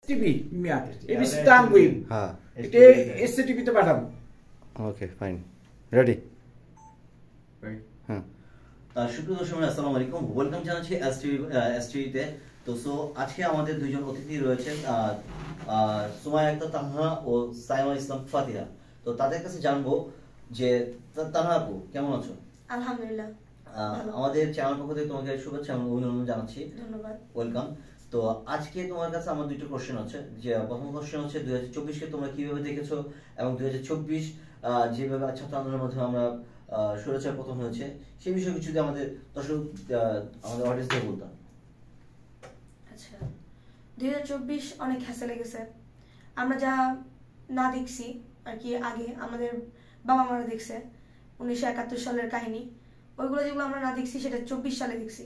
TV মিয়া ABC টাঙ্গুইন হ্যাঁ এটা SC টিভিতে পাঠাবো। ওকে ফাইন রেডি হ্যাঁ সুপ্রিয় দর্শক আসসালামু আলাইকুম, ওয়েলকাম জানাচ্ছি এসটিভিতে। তো সো আজকে আমাদের দুইজন অতিথি রয়েছেন, সুমাইয়া আক্তার তানহা ও সাইমা ইসলাম ফাতিহা। তো তাদের কাছে জানবো যে তানহা আপু কেমন আছো? আলহামদুলিল্লাহ। আমাদের চ্যানেল পক্ষ থেকে তোমাকে শুভেচ্ছা এবং অভিনন্দন জানাচ্ছি। ধন্যবাদ। ওয়েলকাম। তো আজকে তোমার কাছে আমার দুটো কোশ্চেন আছে। যে প্রথম কোশ্চেন হচ্ছে 2024 কে তোমরা কিভাবে দেখেছো এবং 2024 যেভাবে ছাত্র আন্দোলনের মাধ্যমে আমরা স্বৈরাচার পতন হয়েছে সেই বিষয়ে কিছু যদি আমাদের দর্শক আমাদের অডিয়েন্সদের বলতাম। আচ্ছা, 2024 অনেক হ্যাসেলে গেছে। আমরা যা না দেখছি আর কি আগে আমাদের বাবা মারা দেখছে 1971 সালের কাহিনী, ওইগুলো যেগুলো আমরা না দেখছি সেটা 24 সালে দেখছি।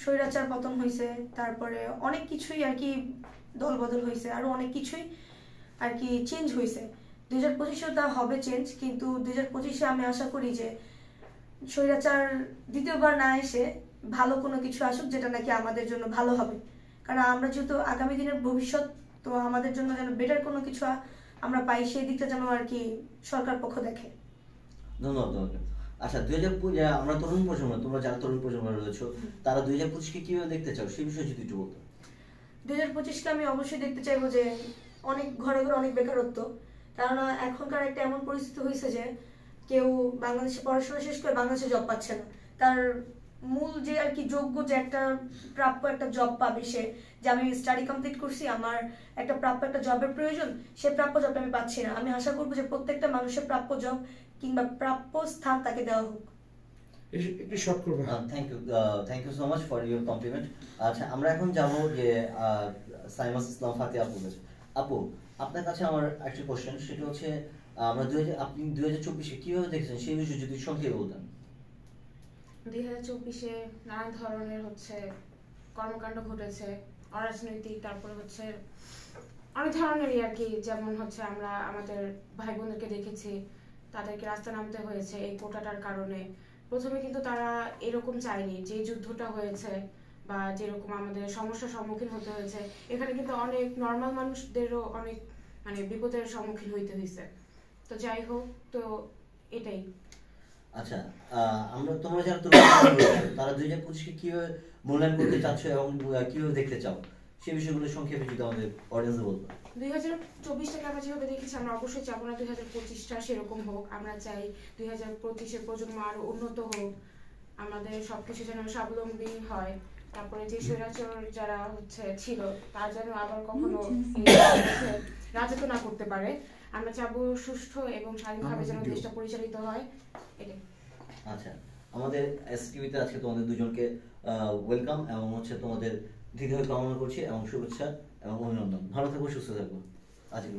স্বৈরাচার পতন হয়েছে, তারপরে অনেক কিছুই আর কি দল বদল হয়েছে, আরো অনেক কিছুই আর কি চেঞ্জ হয়েছে। 2025-এও তা হবে চেঞ্জ, কিন্তু 2025-এ আমি আশা করি যে স্বৈরাচার দ্বিতীয়বার না এসে ভালো কোনো কিছু আসুক, যেটা নাকি আমাদের জন্য ভালো হবে। কারণ আমরা যেহেতু আগামী দিনের ভবিষ্যৎ, তো আমাদের জন্য যেন বেটার কোনো কিছু আমরা পাই, সেই দিকটা যেন আর কি সরকার পক্ষ দেখে। ধন্যবাদ তোমাকে। আচ্ছা, 2025 আমরা তরুণ প্রজন্ম, তোমরা যারা তরুণ প্রজন্মে রয়েছো তারা 2025-কে কিভাবে দেখতে চাও সেই বিষয়ে যদি একটু বলতো। 2025-কে আমি অবশ্যই দেখতে চাইবো যে অনেক ঘরে ঘরে অনেক বেকারত্ব। কেননা এখনকার একটা এমন পরিস্থিতি হয়েছে যে কেউ বাংলাদেশে পড়াশোনা শেষ করে বাংলাদেশে জব পাচ্ছে না। তার মূল যে আর কি যোগ্য যে একটা প্রাপ্য একটা জব পাবে, সে যে আমি স্টাডি কমপ্লিট করছি, আমার একটা প্রাপ্য একটা জবের প্রয়োজন, সে প্রাপ্য জবটা আমি পাচ্ছি না। আমি আশা করবো যে প্রত্যেকটা মানুষের প্রাপ্য জব কিংবা প্রাপ্য স্থান তাকে দেওয়া হোক। একটু শর্ট করবে। Thank you so much for your compliment. আচ্ছা, আমরা এখন যাব যে সাইমা ইসলাম ফাতিহা আপু কাছে। আপু, আপনার কাছে আমার একটা কোশ্চেন, সেটা হচ্ছে আমরা আপনি 2024-কে কিভাবে দেখছেন সেই বিষয়ে যদি সংক্ষেপে বলতেন। 2024-এ নানা ধরনের কর্মকাণ্ড ঘটেছে, অরাজনৈতিক, তারপরে অনেক ধরনেরই আর কি। যেমন আমরা আমাদের ভাই বোনদেরকে দেখেছি, তাদেরকে রাস্তা নামতে হয়েছে এই কোটাটার কারণে। প্রথমে কিন্তু তারা এরকম চায়নি, যে যুদ্ধটা হয়েছে বা যেরকম আমাদের সমস্যার সম্মুখীন হতে হয়েছে, এখানে কিন্তু অনেক নর্মাল মানুষদেরও অনেক বিপদের সম্মুখীন হইতে হয়েছে। তো যাই হোক, তো এটাই। আচ্ছা, তোমরা যারা তারা 2025-কে কিভাবে মূল্যায়ন করতে চাচ্ছ এবং কিভাবে দেখতে চাও সেই বিষয়গুলো সংক্ষেপে যদি আমাদের অডিয়েন্সে বলতো। 2024-টাকে আমরা যেভাবে দেখেছি, আমরা অবশ্যই চাবো না 2025-টা সেরকম হোক। আমরা চাই 2025-এর প্রজন্ম আরো উন্নত হোক, আমাদের সবকিছু যেন স্বাবলম্বী হয়। তারপরে যে স্বৈরাচার যারা ছিল তারা যেন আবার কখনো রাজত্ব না করতে পারে। আমরা চাবো সুষ্ঠু এবং স্বাধীনভাবে যেন দেশটা পরিচালিত হয়, এটাই। আচ্ছা, আমাদের এসটিভিতে আজকে তোমাদের দুজনকে ওয়েলকাম এবং তোমাদের দীর্ঘায়ু কামনা করছি এবং শুভেচ্ছা এবং অভিনন্দন। ভালো থাকবো, সুস্থ থাকবো। আজকে